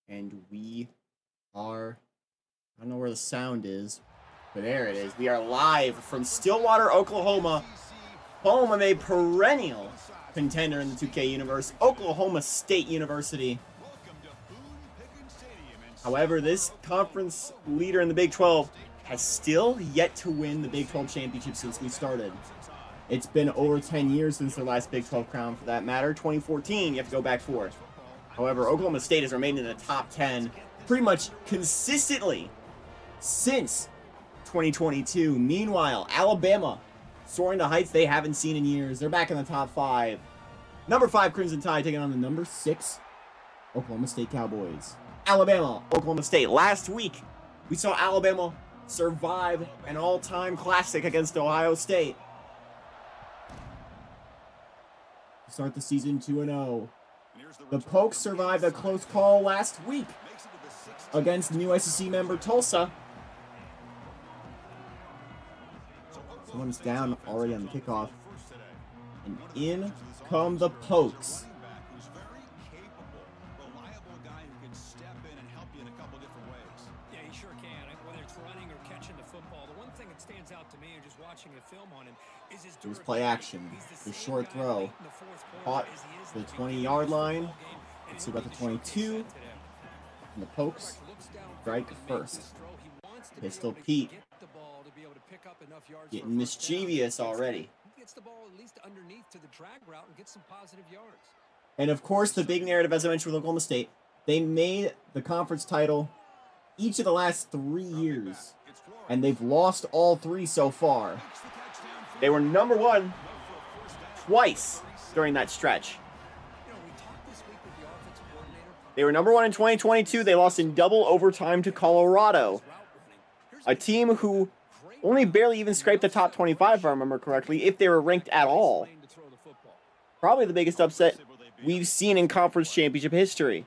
And we are, I don't know where the sound is, but there it is. We are live from Stillwater, Oklahoma, home of a perennial contender in the 2K universe, Oklahoma State University. However, this conference leader in the Big 12 has still yet to win the Big 12 championship since we started. It's been over 10 years since their last Big 12 crown, for that matter. 2014, you have to go back for. However, Oklahoma State has remained in the top 10 pretty much consistently since 2022. Meanwhile, Alabama soaring to heights they haven't seen in years. They're back in the top 5. Number 5 Crimson Tide taking on the number 6 Oklahoma State Cowboys. Alabama, Oklahoma State. Last week, we saw Alabama survive an all-time classic against Ohio State. Start the season 2-0. The Pokes survived a close call last week against new SEC member Tulsa. Someone's down already on the kickoff. And in come the Pokes. Here's play action. The short throw. Caught to the 20-yard line. Let's see about the 22. And the Pokes strike first. Pistol Pete getting mischievous already. And of course, the big narrative, as I mentioned with Oklahoma State, they made the conference title each of the last 3 years. And they've lost all 3 so far. They were number 1 twice during that stretch. They were number 1 in 2022. They lost in double overtime to Colorado, a team who only barely even scraped the top 25, if I remember correctly, if they were ranked at all. Probably the biggest upset we've seen in conference championship history.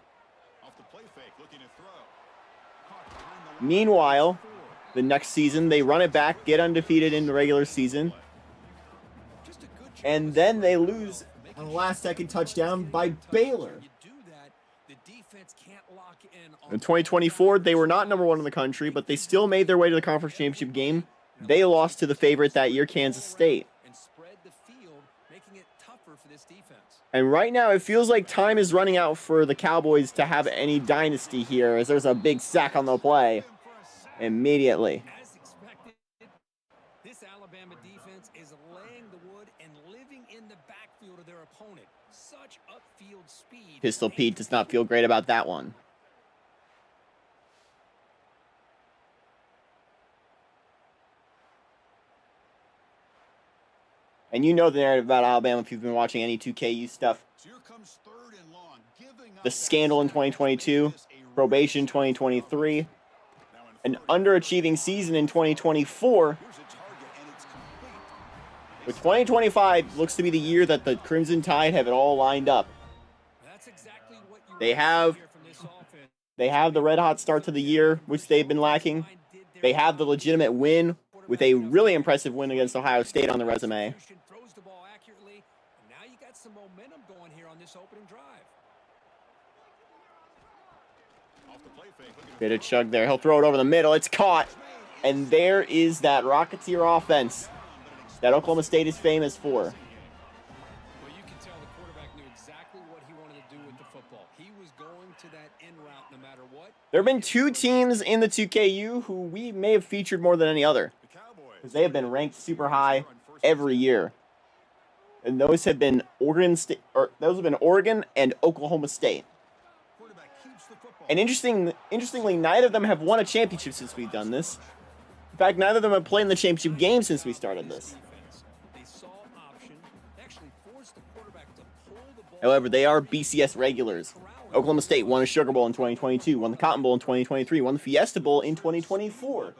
Meanwhile, the next season, they run it back, get undefeated in the regular season, and then they lose on a last-second touchdown by Baylor. In 2024, they were not number 1 in the country, but they still made their way to the conference championship game. They lost to the favorite that year, Kansas State. And right now, it feels like time is running out for the Cowboys to have any dynasty here, as there's a big sack on the play immediately. As expected, this Alabama defense is laying the wood and living in the backfield of their opponent. Such upfield speed. Pistol Pete does not feel great about that one. And you know the narrative about Alabama if you've been watching any 2KU stuff. The scandal in 2022, probation 2023, an underachieving season in 2024. But 2025 looks to be the year that the Crimson Tide have it all lined up. They have the red-hot start to the year, which they've been lacking. They have the legitimate win with a really impressive win against Ohio State on the resume. Bit of chug there. He'll throw it over the middle. It's caught. And there is that rocketeer offense that Oklahoma State is famous for. Well, you can tell the quarterback knew exactly what he wanted to do with the football. He was going to that end route no matter what. There have been 2 teams in the 2KU who we may have featured more than any other, because they have been ranked super high every year. And those have been Oregon and Oklahoma State. And interestingly, neither of them have won a championship since we've done this. In fact, neither of them have played in the championship game since we started this. However, they are BCS regulars. Oklahoma State won a Sugar Bowl in 2022, won the Cotton Bowl in 2023, won the Fiesta Bowl in 2024.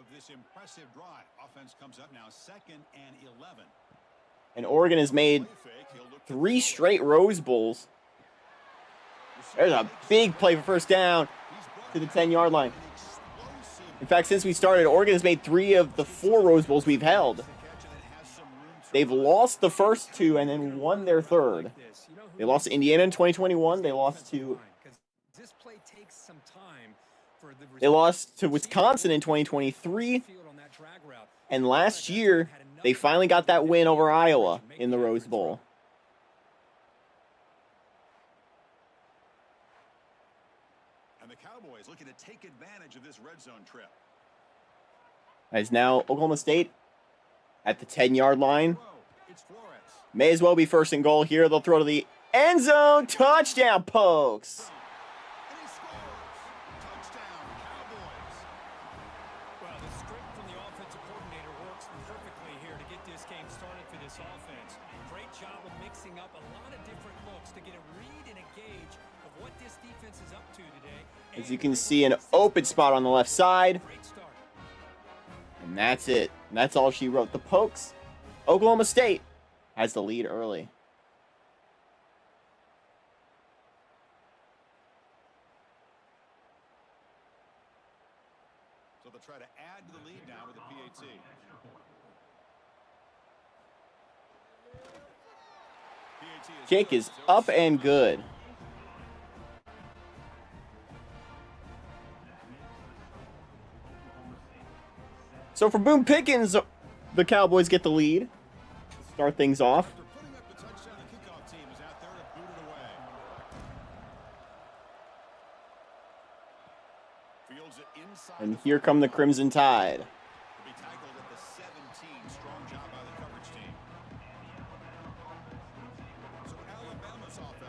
And Oregon has made 3 straight Rose Bowls. There's a big play for first down to the 10-yard line. In fact, since we started, Oregon has made 3 of the 4 Rose Bowls we've held. They've lost the first 2 and then won their third. They lost to Indiana in 2021. They lost to this play takes some time for the They lost to Wisconsin in 2023, and last year they finally got that win over Iowa in the Rose Bowl. And the Cowboys looking to take advantage of this red zone trip. As now Oklahoma State at the 10-yard line. May as well be first and goal here. They'll throw to the end zone. Touchdown, Pokes. And he scores. Touchdown, Cowboys. Well, the script from the offensive coordinator works perfectly here to get this game started for this offense. Great job of mixing up a lot of different looks to get a read and a gauge of what this defense is up to today. As you can see, an open spot on the left side. And that's it. And that's all she wrote. The Pokes, Oklahoma State, has the lead early. So they'll try to add to the lead now with the PAT. Kick is up and good. So for Boone Pickens, the Cowboys get the lead to start things off. And here come the Crimson Tide.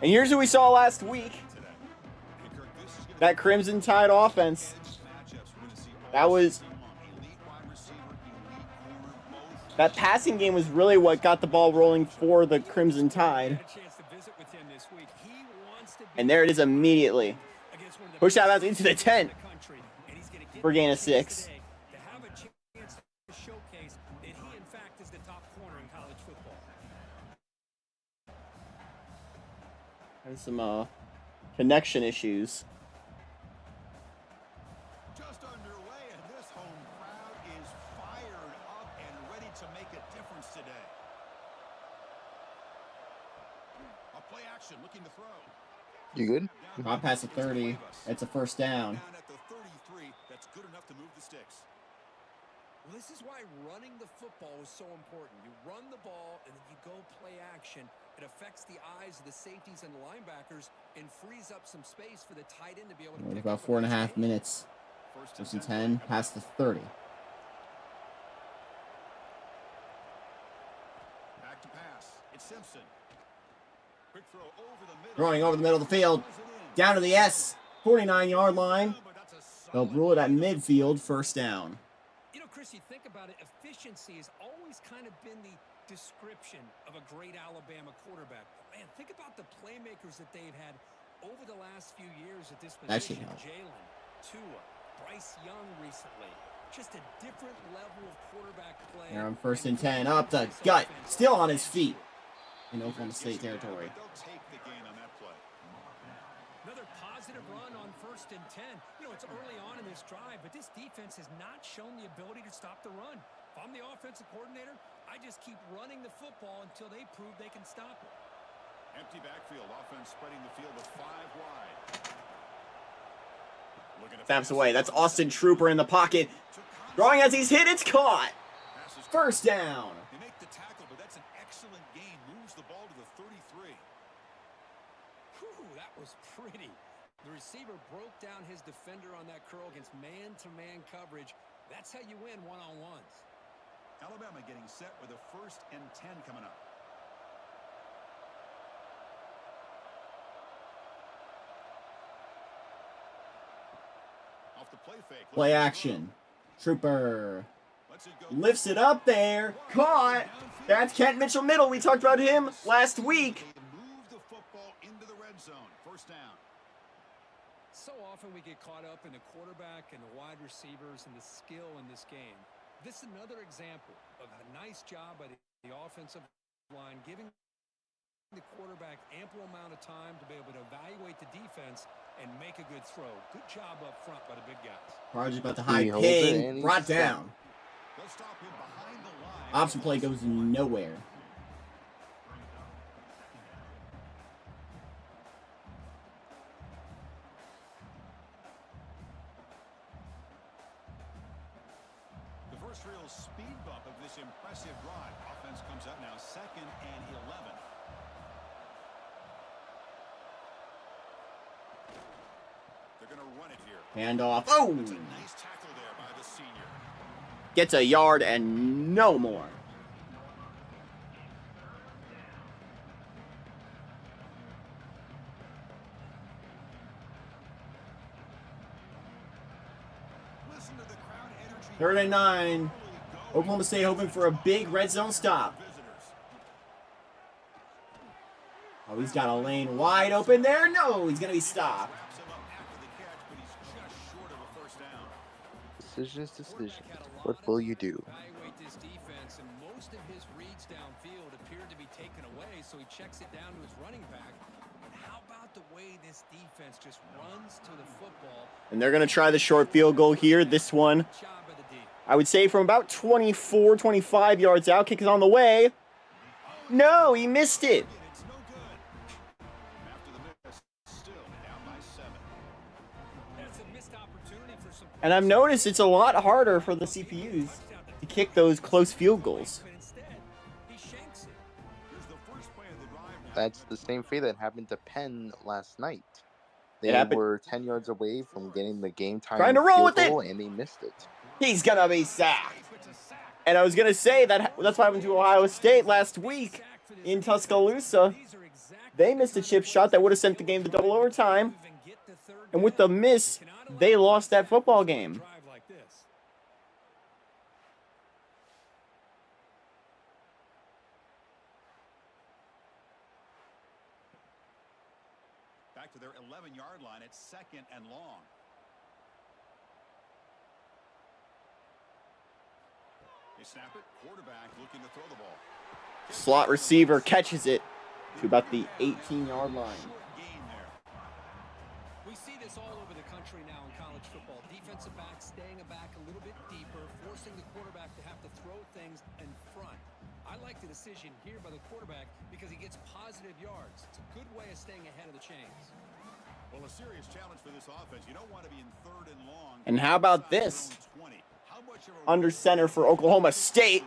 And here's who we saw last week. That Crimson Tide offense. That passing game was really what got the ball rolling for the Crimson Tide. And there it is immediately. Push out into the 10 for gain of 6. And some connection issues. Just underway, and this home crowd is fired up and ready to make a difference today. A play action, looking to throw. You good? Not past the 30. It's a first down. Down at the 33, that's good enough to move the sticks. Well, this is why running the football is so important. You run the ball, and then you go play action. It affects the eyes of the safeties and the linebackers and frees up some space for the tight end to be able to pick About up 4.5 minutes. First and 10, past the 30. Back to pass. It's Simpson. Quick throw over the middle. Throwing over the middle of the field. Down to the S. 49-yard line. They'll rule it at midfield. First down. You know, Chris, you think about it, efficiency has always kind of been the description of a great Alabama quarterback. Man, think about the playmakers that they've had over the last few years at this position. Jalen, Tua, Bryce Young recently. Just a different level of quarterback play. They're on first and 10. Up the gut. Still on his feet in Oklahoma State territory. They'll take the gain on that play. Another positive run on first and 10. You know, it's early on in this drive, but this defense has not shown the ability to stop the run. If I'm the offensive coordinator, I just keep running the football until they prove they can stop it. Empty backfield. Offense spreading the field with 5 wide. Snaps away. That's Austin Trooper in the pocket. Drawing as he's hit. It's caught. First down. They make the tackle, but that's an excellent gain. Moves the ball to the 33. Whew, that was pretty. The receiver broke down his defender on that curl against man-to-man coverage. That's how you win one-on-ones. Alabama getting set with a first and 10 coming up. Off the play fake. Play action. Trooper lifts it up there. Caught. That's Kent Mitchell Middle. We talked about him last week. Move the football into the red zone. First down. So often we get caught up in the quarterback and the wide receivers and the skill in this game. This is another example of a nice job by the offensive line, giving the quarterback ample amount of time to be able to evaluate the defense and make a good throw. Good job up front by the big guys. Prodigy about the high ping, brought down. Option play goes nowhere. first real speed bump of this impressive drive. Offense comes up now 2nd and 11. They're going to run it here. Handoff. Oh! That's a nice tackle there by the senior. Gets a yard and no more. Listen to the crowd energy. 3rd and 9. Oklahoma State hoping for a big red zone stop. Oh, he's got a lane wide open there. No, he's going to be stopped. Decisions. What will you do? Evaluate this defense, and most of his reads downfield appeared to be taken away, so he checks it down to his running back. But how about the way this defense just runs to the football? And they're going to try the short field goal here. This one, Job of the D. I would say from about 24, 25 yards out. Kick is on the way. No, he missed it. It's no good. After the miss, still down by 7. That's a missed opportunity for some. And I've noticed it's a lot harder for the CPUs to kick those close field goals. But instead, he shanks it. Here's the first play of the drive now. That's the same fate that happened to Penn last night. They It happened- were 10 yards away from getting the game time Trying to roll field with it. goal, and they missed it. He's going to be sacked. And I was going to say that's what happened to Ohio State last week in Tuscaloosa. They missed a chip shot that would have sent the game to double overtime. And with the miss, they lost that football game. Drive like this. Back to their 11-yard line at 2nd and long. They snap it. Quarterback looking to throw the ball. Slot receiver catches it to about the 18-yard line. Short gain there. We see this all over the country now in college football. Defensive backs staying back a little bit deeper, forcing the quarterback to have to throw things in front. I like the decision here by the quarterback because he gets positive yards. It's a good way of staying ahead of the chains. Well, a serious challenge for this offense. You don't want to be in 3rd and long. And how about this? Under center for Oklahoma State.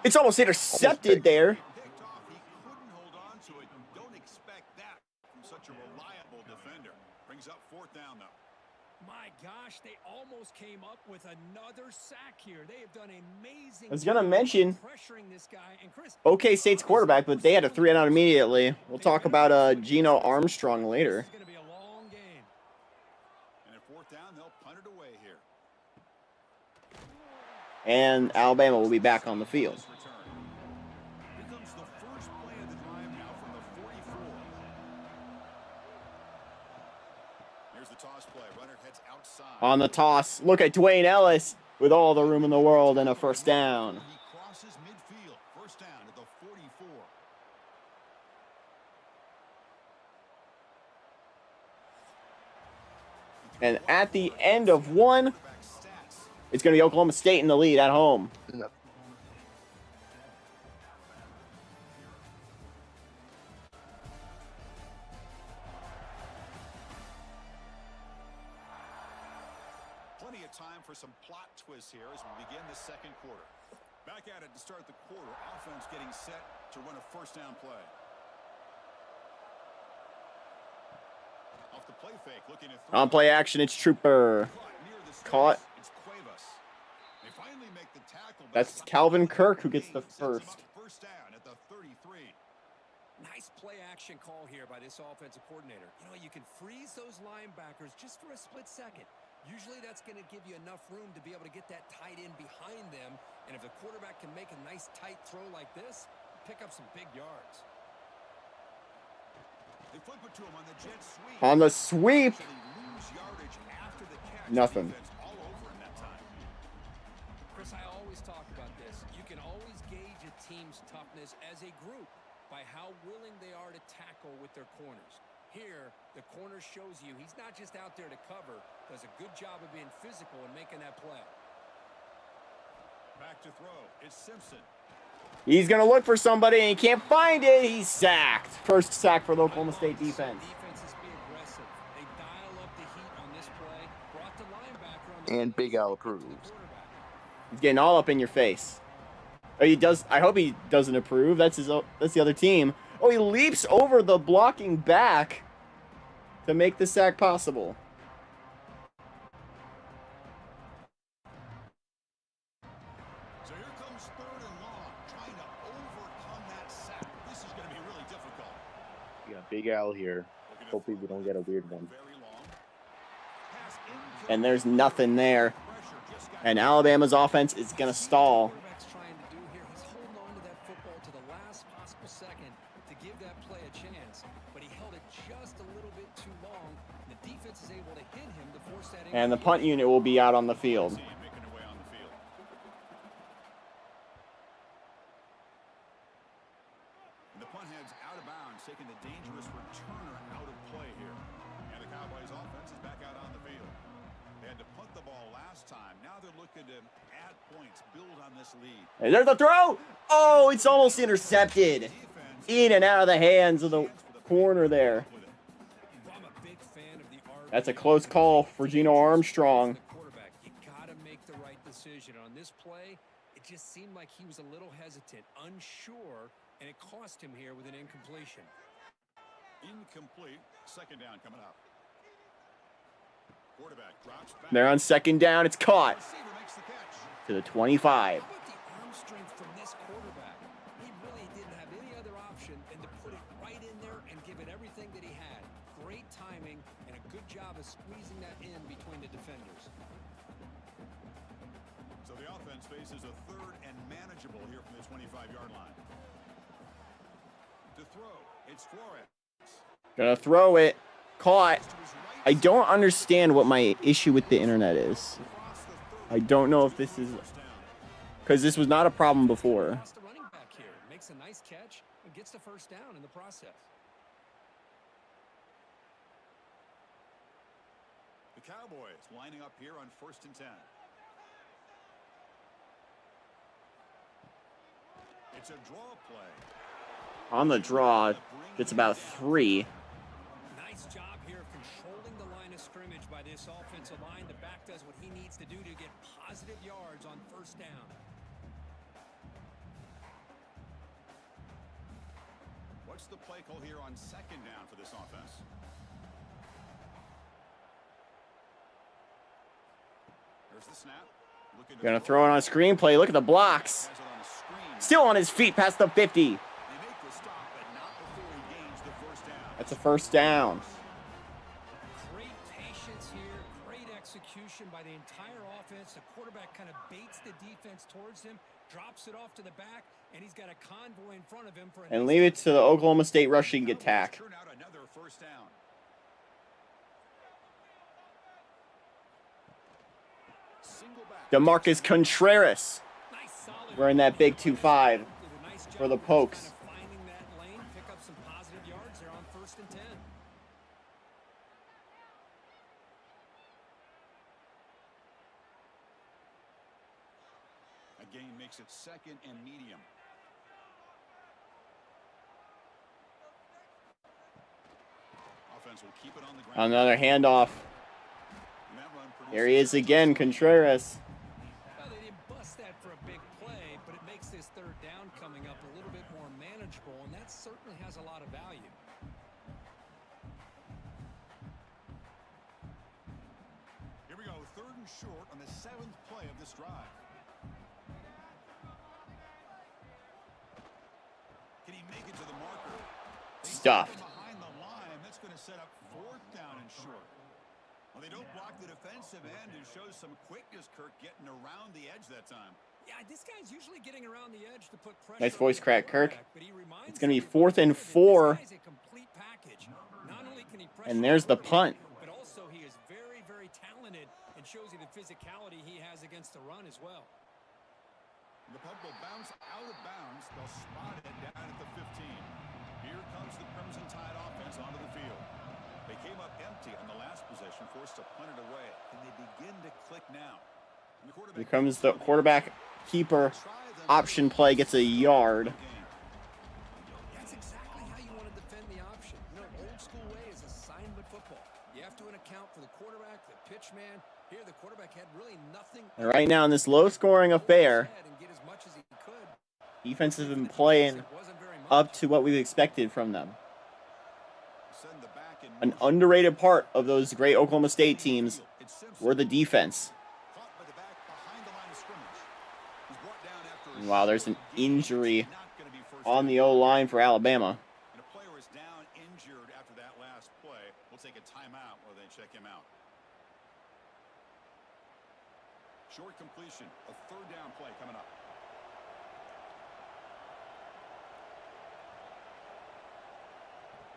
It's almost intercepted there. Picked off. He couldn't hold on to it. Don't expect that from such a reliable defender. Brings up 4th down, though. My gosh, they almost came up with another sack here. They have done amazing. I was going to mention pressuring this guy. And Chris, OK State's quarterback, but they had a 3-and-out immediately. We'll talk about Geno Armstrong later. This is going to be a long game. And at 4th down, they'll punt it away here. And Alabama will be back on the field. Here comes the first play of the drive now from the 44. Here's the toss play. Runner heads outside. On the toss, look at Dwayne Ellis with all the room in the world and a first down. He crosses midfield. First down at the 44. And at the end of one, Quarterback stats. it's going to be Oklahoma State in the lead at home. No. Plenty of time for some plot twists here as we begin the 2nd quarter. Back at it to start the quarter. Offense getting set to run a first down play. Off the play fake, looking to throw. On play action, it's Trooper. Caught near the sticks. Caught. It's Cuevas. They finally make the tackle. but That's it's not Calvin enough. Kirk who gets the Sets him up first. First down at the 33. Nice play action call here by this offensive coordinator. You know, you can freeze those linebackers just for a split second. Usually that's going to give you enough room to be able to get that tight end behind them. And if the quarterback can make a nice tight throw like this, pick up some big yards. They flip it to him on the jet sweep. On the sweep, Actually lose yardage after the catch. Nothing. Defense all over him that time. Chris, I always talk about this. You can always gauge a team's toughness as a group by how willing they are to tackle with their corners. Here, the corner shows you he's not just out there to cover, does a good job of being physical and making that play. Back to throw. It's Simpson. he's going to look for somebody and he can't find it. He's sacked. First sack for the Oklahoma State defense. Defenses be aggressive. They dial up the heat on this play. Brought the linebacker on the And Big Al approves. quarterback. He's getting all up in your face. Oh, he does. I hope he doesn't approve. That's the other team. Oh, he leaps over the blocking back to make the sack possible. So here comes 3rd and long, trying to overcome that sack. This is going to be really difficult. We got Big Al here. Hopefully we don't get a weird one. And there's nothing there. And Alabama's offense is going to stall. Trying to do here, he's holding on to that football to the last possible second to give that play a chance, but he held it just a little bit too long. The defense is able to hit him to force that. And the punt unit will be out on the field. The punt heads out of bounds, taking the dangerous returner out of play here. And the Cowboys offense is back out on the field. They had to punt the ball last time. Now they're looking to add points, build on this lead. And there's the throw. Oh, it's almost intercepted. In and out of the hands of the corner there. That's a close call for Geno Armstrong. You got to make the right decision on this play. It just seemed like he was a little hesitant, unsure, and it cost him here with an incompletion. Incomplete. 2nd down coming up. Quarterback drops back. They're on 2nd down. It's caught to the 25. How about the arm strength from this quarterback? He really didn't have any other option than to put it right in there and give it everything that he had. Great timing and a good job of squeezing that in between the defenders. So the offense faces a 3rd and manageable here from the 25-yard line. To throw, it's Flores. Gonna throw it. Caught. I don't understand what my issue with the internet is. I don't know if this is... Because this was not a problem before. The running back here makes a nice catch and gets the 1st down in the process. The Cowboys lining up here on 1st and 10. It's a draw play. On the draw, it's about 3. Nice job here of controlling the line of scrimmage by this offensive line. The back does what he needs to do to get positive yards on 1st down. What's the play call here on 2nd down for this offense? There's the snap. Gonna throw it on a screenplay. Look at the blocks. Still on his feet past the 50. That's a 1st down. Great patience here, great execution by the entire offense. The quarterback kind of baits the defense towards him, drops it off to the back, and he's got a convoy in front of him for And leave it to the Oklahoma State rushing attack. Turn out another 1st down. DeMarcus Contreras wearing that big 2-5 for the Pokes. finding that lane, pick up some positive yards there on 1st and 10. A gain makes it 2nd and medium. Offense will keep it on the ground. Another handoff. There he is again, Contreras. Well, they didn't bust that for a big play, but it makes this 3rd down coming up a little bit more manageable, and that certainly has a lot of value. Here we go, 3rd and short on the 7th play of this drive. Can he make it to the marker? Stuffed. Behind the line, that's going to set up 4th down and short. Well, they don't block the defensive end and shows some quickness, Kirk, getting around the edge that time. Yeah, this guy's usually getting around the edge to put pressure. Nice voice crack, Kirk. But he reminds It's going to be me 4th and this 4. guy's a complete package. Not only can he pressure And there's the punt. but also he is very, very talented and shows you the physicality he has against the run as well. The punt will bounce out of bounds. They'll spot it down at the 15. Here comes the Crimson Tide offense onto the field. They came up empty on the last possession, forced to punt it away. Can they begin to click now? Here comes the quarterback keeper option play, gets a yard. That's exactly how you want to defend the option. You know, old school way is assignment football. You have to account for the quarterback, the pitch man. Here, the quarterback had really nothing. And right now, in this low-scoring affair, defense has been playing up to what we've expected from them. An underrated part of those great Oklahoma State teams were the defense. Wow, there's an injury on the O-line for Alabama. And a player is down injured after that last play. We'll take a timeout while they check him out. Short completion, a third down play coming up.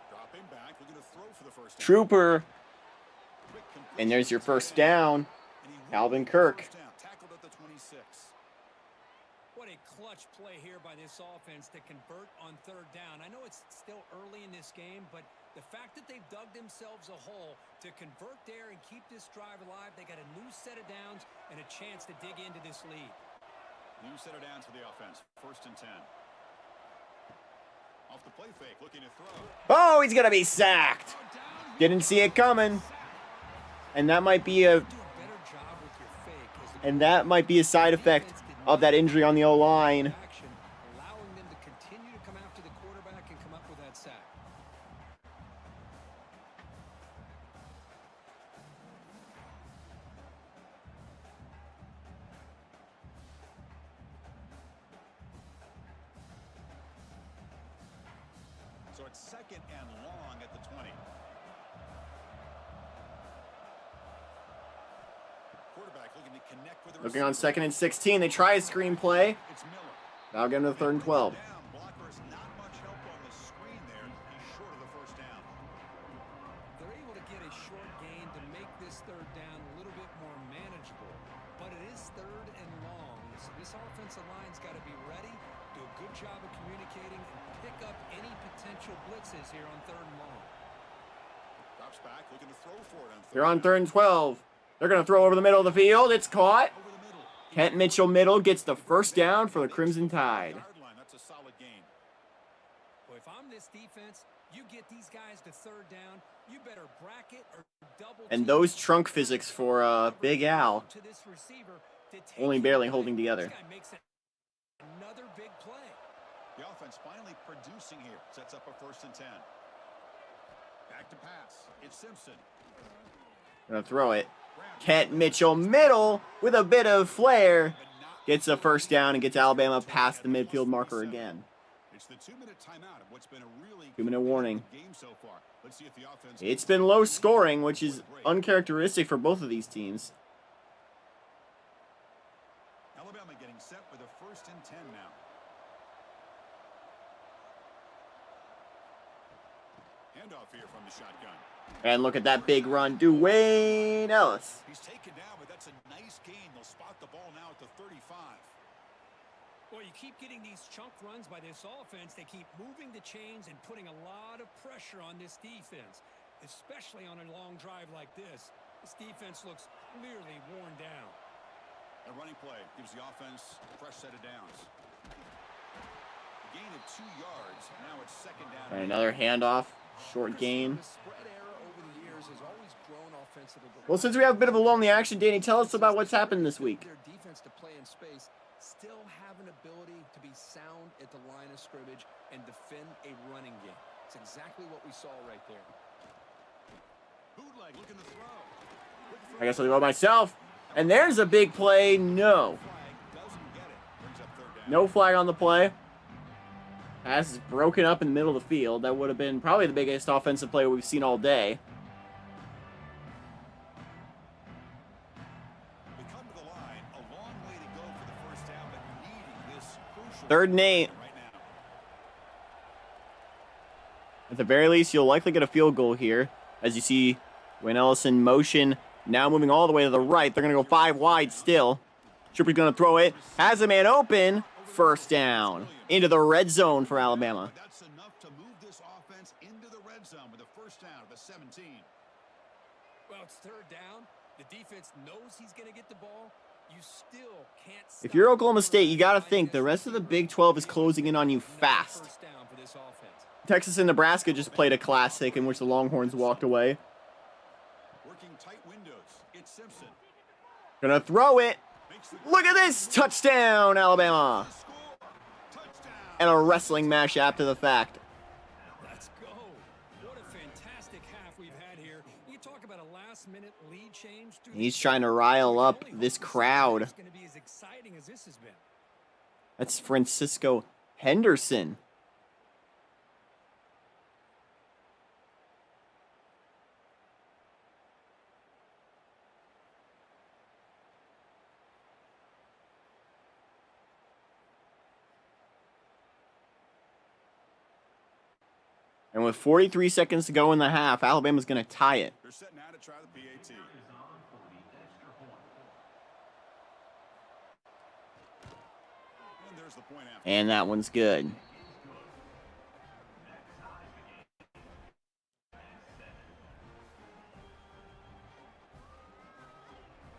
Dropping back, looking to throw for the first down. Trooper. And there's your first down. Calvin Kirk. Tackled at the 26. What a clutch play here by this offense to convert on third down. I know it's still early in this game, but the fact that they've dug themselves a hole to convert there and keep this drive alive, they got a new set of downs and a chance to dig into this lead. New set of downs for the offense. 1st and 10. Off the play fake, looking to throw. Oh, he's going to be sacked. Didn't see it coming. And that might be a side effect of that injury on the O-line. Allowing them to continue to come after the quarterback and come up with that sack. So it's 2nd and long at the 20. Quarterback looking to connect with the Looking on 2nd and 16. They try a screen play. It's Miller. Now get him to 3rd and 12. Blocker's not much help on the screen there. He's short of the first down. They're able to get a short gain to make this third down a little bit more manageable. But it is 3rd and long. So this offensive line's got to be ready, do a good job of communicating, and pick up any potential blitzes here on 3rd and long. Drops back, looking to throw for it on They're on 3rd and 12. They're going to throw over the middle of the field. It's caught. over the middle. Kent Mitchell middle gets the first down for the Crimson Tide. Yard line, that's a solid gain. Well, if I'm this defense, you get these guys to 3rd down, you better bracket or double. And those trunk physics for Big Al to this receiver to take only him barely away. holding together. This guy makes another big play. The offense finally producing here. Sets up a 1st and 10. Back to pass. It's Simpson. Gonna throw it. Kent Mitchell middle with a bit of flair. Gets a first down and gets Alabama past the midfield marker again. It's the 2-minute timeout of what's been a really 2-minute warning. game so far. Let's see if the offense It's been low scoring, which is uncharacteristic for both of these teams. Alabama getting set with a 1st and 10 now. Handoff here from the shotgun. And look at that big run. Dwayne Ellis. He's taken down, but that's a nice gain. They'll spot the ball now at the 35. Well, you keep getting these chunk runs by this offense. They keep moving the chains and putting a lot of pressure on this defense, especially on a long drive like this. This defense looks clearly worn down. A running play gives the offense a fresh set of downs. A gain of 2 yards. Now it's 2nd down. And another handoff. Short gain. The spread error over the years has always grown offensively. Well, since we have a bit of a lull in the action, Danny, tell us about what's happened this week. Their defense to play in space still have an ability to be sound at the line of scrimmage and defend a running game. It's exactly what we saw right there. Bootleg looking to throw. I guess I'll go myself. And there's a big play. No. Flag doesn't get it. Brings up 3rd down. No flag on the play. Pass is broken up in the middle of the field. That would have been probably the biggest offensive play we've seen all day. We come to the line. A long way to go for the first down, but needing this crucial 3rd and 8. right now. At the very least, you'll likely get a field goal here. As you see, Wayne Ellis in motion. Now moving all the way to the right. They're going to go 5 wide still. Trooper's going to throw it. Has a man open. First down. Into the red zone for Alabama. That's enough to move this offense into the red zone with a first down at the 17. Well, it's 3rd down. The defense knows he's going to get the ball. You still can't stop. If you're Oklahoma State, you got to think the rest of the Big 12 is closing in on you fast. First down for this offense. Texas and Nebraska just played a classic in which the Longhorns walked away. tight windows. It's Simpson. Gonna throw it. Makes the Look at this. Touchdown, Alabama. score. Touchdown. And a wrestling match after the fact. Let's go. What a fantastic half we've had here. You talk about a last-minute lead change. He's trying to rile up this crowd. It's going to be as exciting as this has been. That's Francisco Henderson. And with 43 seconds to go in the half, Alabama's going to tie it. They're set now to try the PAT. And there's the point after. And that one's good.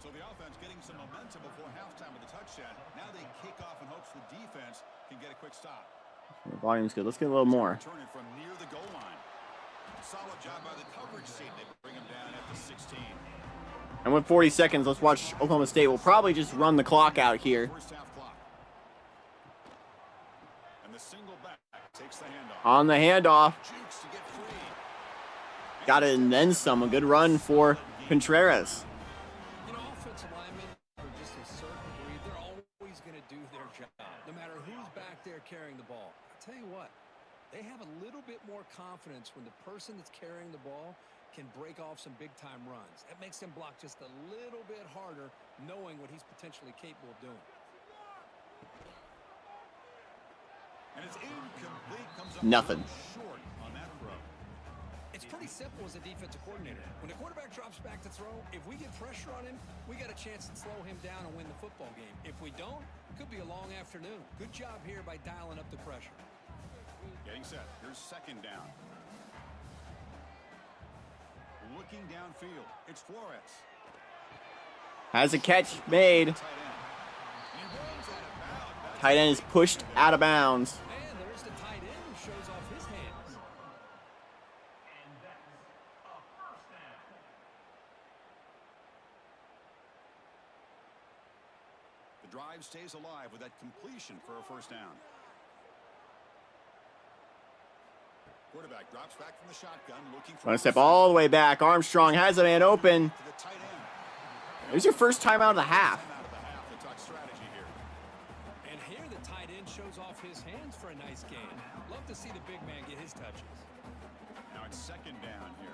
So the offense getting some momentum before halftime with the touchdown. Now they kick off in hopes the defense can get a quick stop. The volume's good. Let's get a little more. Turning from near the goal line. Solid job by the coverage team. They bring him down at the 16. And with 40 seconds, let's watch Oklahoma State. We'll probably just run the clock out here. First half clock. And the single back takes the handoff. On the handoff. Jukes to get free. Got it and then some. A good run for Contreras. You know, offensive linemen are just a certain breed. They're always going to do their job, no matter who's back there carrying the ball. I'll tell you what, they have a little bit more confidence when the person that's carrying the ball can break off some big-time runs. That makes them block just a little bit harder, knowing what he's potentially capable of doing. And it's incomplete. Comes up Nothing. short on that throw. It's pretty simple as a defensive coordinator. When the quarterback drops back to throw, if we get pressure on him, we got a chance to slow him down and win the football game. If we don't, it could be a long afternoon. Good job here by dialing up the pressure. Getting set. Here's second down. Looking downfield. It's Flores. Has a catch made. Tight end. He runs out of bounds. Tight end is pushed out of bounds. And there's the tight end who shows off his hands. The drive stays alive with that completion for a first down. Quarterback drops back from the shotgun, looking for. Want to step all the way back. Armstrong has a man open. to the tight end. There's your first time out of the half. Time out of the half to talk strategy here. And here the tight end shows off his hands for a nice game. Love to see the big man get his touches. Now it's second down here.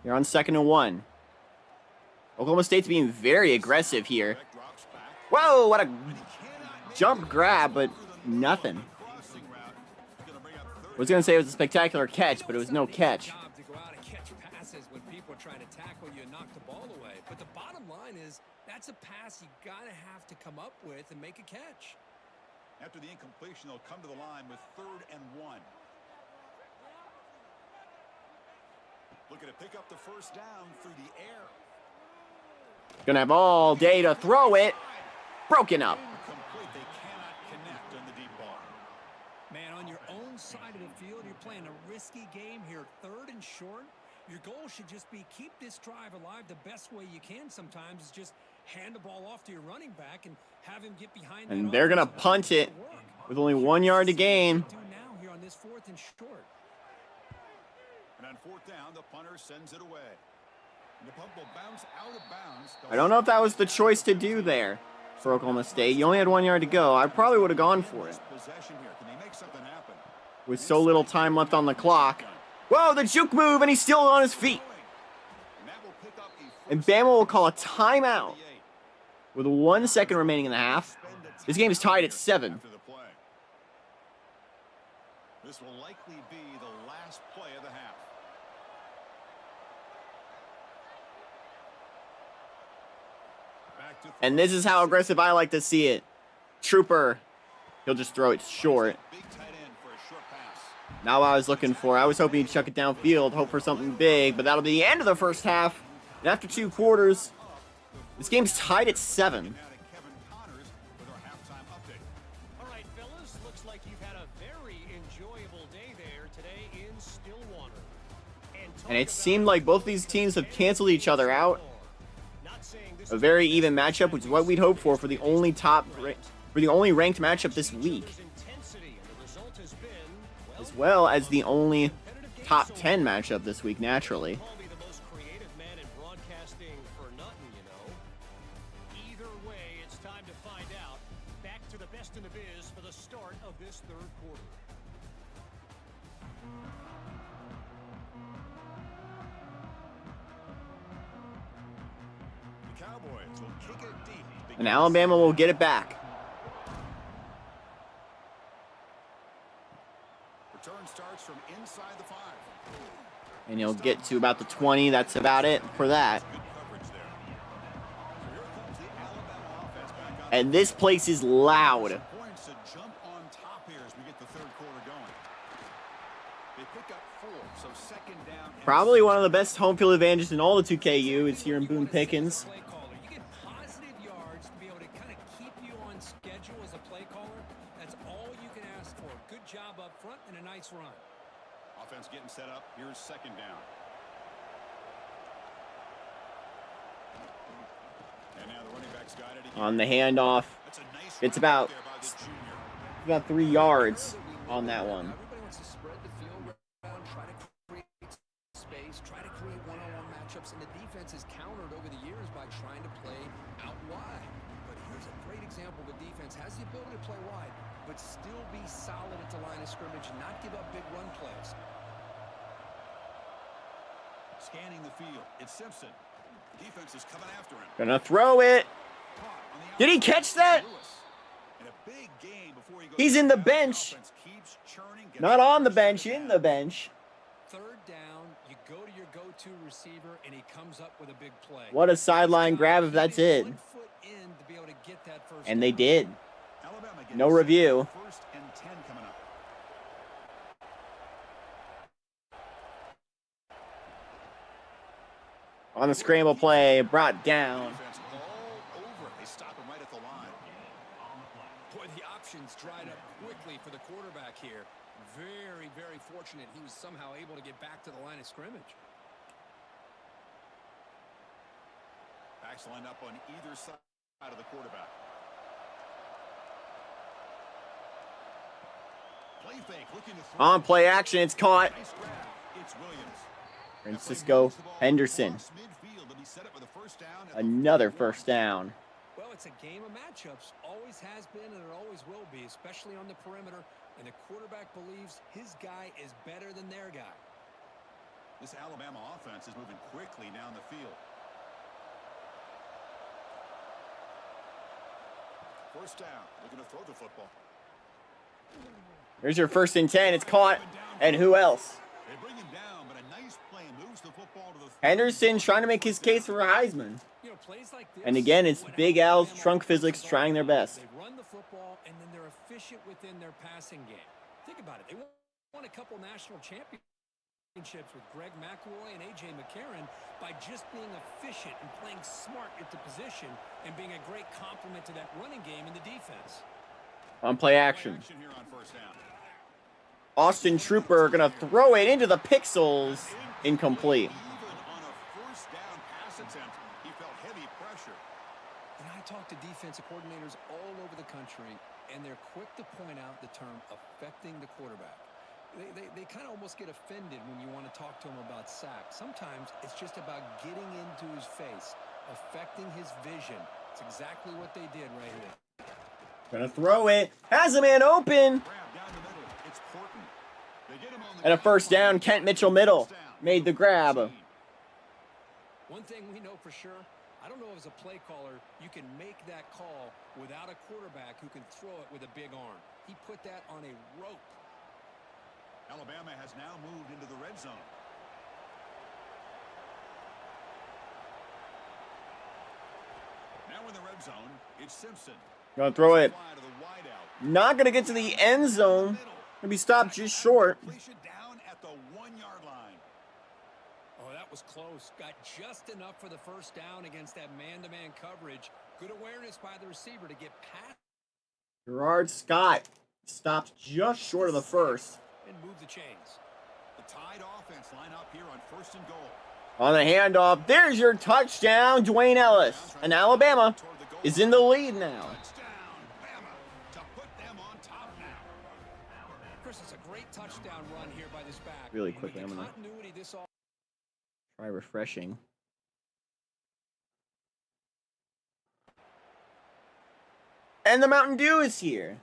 You're on 2nd and 1. Oklahoma State's being very aggressive here. Quarterback drops back. Whoa, what a He cannot make jump grab, but nothing. crossing route. He's gonna bring up third. I was going to say it was a spectacular catch, but it was no catch. Job to go out and catch passes when people are trying to tackle you and knock the ball away. But the bottom line is that's a pass you gotta have to come up with and make a catch. After the incompletion, they'll come to the line with 3rd and 1. Looking to pick up the first down through the air. Gonna have all day to throw it. Broken up. Incomplete. They cannot connect on the deep ball. Man, on your own side of the field, you're playing a risky game here. 3rd and short. Your goal should just be keep this drive alive the best way you can sometimes is just hand the ball off to your running back and have him get behind And that they're gonna offensive punt line it to work. with only 1 yard to gain. Do now here on this 4th and short. And on 4th down, the punter sends it away. And the punt will bounce out of bounds. I don't know if that was the choice to do there for Oklahoma State. You only had 1 yard to go. I probably would have gone for it. Possession here. Can they make something happen? With so little time left on the clock. Whoa, the juke move, and he's still on his feet. And that will pick up a And first Bama will call a timeout 38. with 1 second remaining in the half. This game is tied at 7. After the play. This will likely be the last play of the half. Back to And this is how aggressive I like to see it. Trooper, he'll just throw it short. big tight end for a short pass. Not what I was looking for. I was hoping he'd chuck it downfield, hope for something big, but that'll be the end of the first half. And after 2 quarters, this game's tied at 7. Now to Kevin Connors with our halftime update. All right, fellas, looks like you've had a very enjoyable day there today in Stillwater. And And it seemed like both these teams have canceled each other out. A very even matchup, which is what we'd hope for the only ranked matchup this week, as well as the only top 10 matchup this week, naturally. Either way, it's time to find out. Back to the best in the biz for the start of this third quarter. The Cowboys will kick it deep. And Alabama will get it back. Return starts from inside the 5. And you'll get to about the 20. That's about it for that. Good coverage there. So here comes the Alabama offense back out. And this place is loud. Points to jump on top here as we get the third quarter going. They pick up 4, so second down. Probably one of the best home field advantages in all the 2KU is here in Boone Pickens. Play caller. You get positive yards to be able to kind of keep you on schedule as a play caller. That's all you can ask for. Good job up front and a nice run. Offense getting set up. Here's second down. And now the running back's got it again. On the handoff. That's a nice It's run about, there by the junior. about 3 yards on that one. Everybody wants to spread the field around, try to create space, try to create one-on-one matchups, and the defense is countered over the years by trying to play out wide. But here's a great example. The defense has the ability to play wide, but still be solid at the line of scrimmage and not give up big run plays. Scanning the field. It's Simpson. Defense is coming after him. Gonna throw it. Caught on the Did he outside. catch that? Lewis. And a big gain before he goes He's in the down. bench. Offense keeps churning, gets Not on the first bench, down. in the bench. Third down, you go to your go-to receiver, and he comes up with a big play. What a sideline grab if that's it. 1 foot in to be able to get that first And they down. did. Alabama getting No set review. for First and 10 coming up. On the scramble play, brought down. Defense all over. They stop him right at the line. Boy, the options dried up quickly for the quarterback here. Very, very fortunate he was somehow able to get back to the line of scrimmage. Backs lined up on either side of the quarterback. Play fake, looking to throw. On play action, it's caught. Nice grab. It's Williams. Francisco Henderson. Midfield, and he set up with a first down at the Another 41. first down. Well, it's a game of matchups. Always has been, and it always will be, especially on the perimeter. And the quarterback believes his guy is better than their guy. This Alabama offense is moving quickly down the field. First down, looking to throw the football. Here's your first and 10. It's caught. And who else? They bring him down, but a nice play moves the football to the Henderson trying to make his case for a Heisman. You know, plays like this, And again, it's when Big Al's Alabama trunk gets physics the ball trying their out, best. They run the football, and then they're efficient within their passing game. Think about it. They won a couple national championships with Greg McElroy and A.J. McCarron by just being efficient and playing smart at the position and being a great complement to that running game in the defense. On play action. here on first down. Austin Trooper gonna throw it into the pixels. Incomplete. Even on a first down pass attempt, he felt heavy pressure. And I talk to defensive coordinators all over the country, and they're quick to point out the term affecting the quarterback. They kind of almost get offended when you want to talk to them about sacks. Sometimes it's just about getting into his face, affecting his vision. It's exactly what they did right here. Gonna throw it. Has a man open. Grab down the middle. It's Porton. They get him on the And a first down. Kent Mitchell middle. Made the grab. One thing we know for sure, I don't know if as a play caller you can make that call without a quarterback who can throw it with a big arm. He put that on a rope. Alabama has now moved into the red zone. Now in the red zone, it's Simpson. Gonna throw it. Fly to the wideout. Not gonna get to the end zone. Gonna be stopped just short. Completion down at the 1-yard line. Oh, that was close. Got just enough for the first down against that man-to-man coverage. Good awareness by the receiver to get past Gerard Scott stopped just short of the first. and move the chains. The Tide offense line up here on 1st and goal. On the handoff, there's your touchdown, Dwayne Ellis. And Alabama is in the lead now. Touchdown, Bama, to put them on top now. Chris, it's a great touchdown run here by this back. Really And quickly, with I'm the gonna continuity this try refreshing. And the Mountain Dew is here.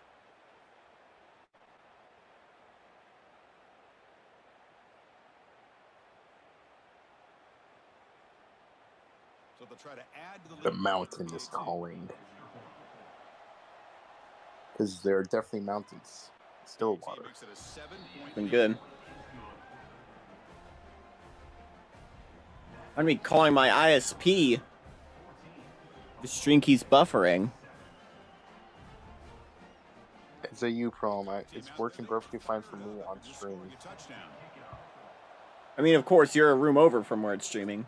So they'll try to add to The lead. mountain is calling. Because there are definitely mountains. Stillwater. Makes it a 7-point Been lead. good. I'm gonna be calling my ISP. The stream keeps buffering. It's a U problem. It's working perfectly fine for me on stream. I mean, of course, you're a room over from where it's streaming.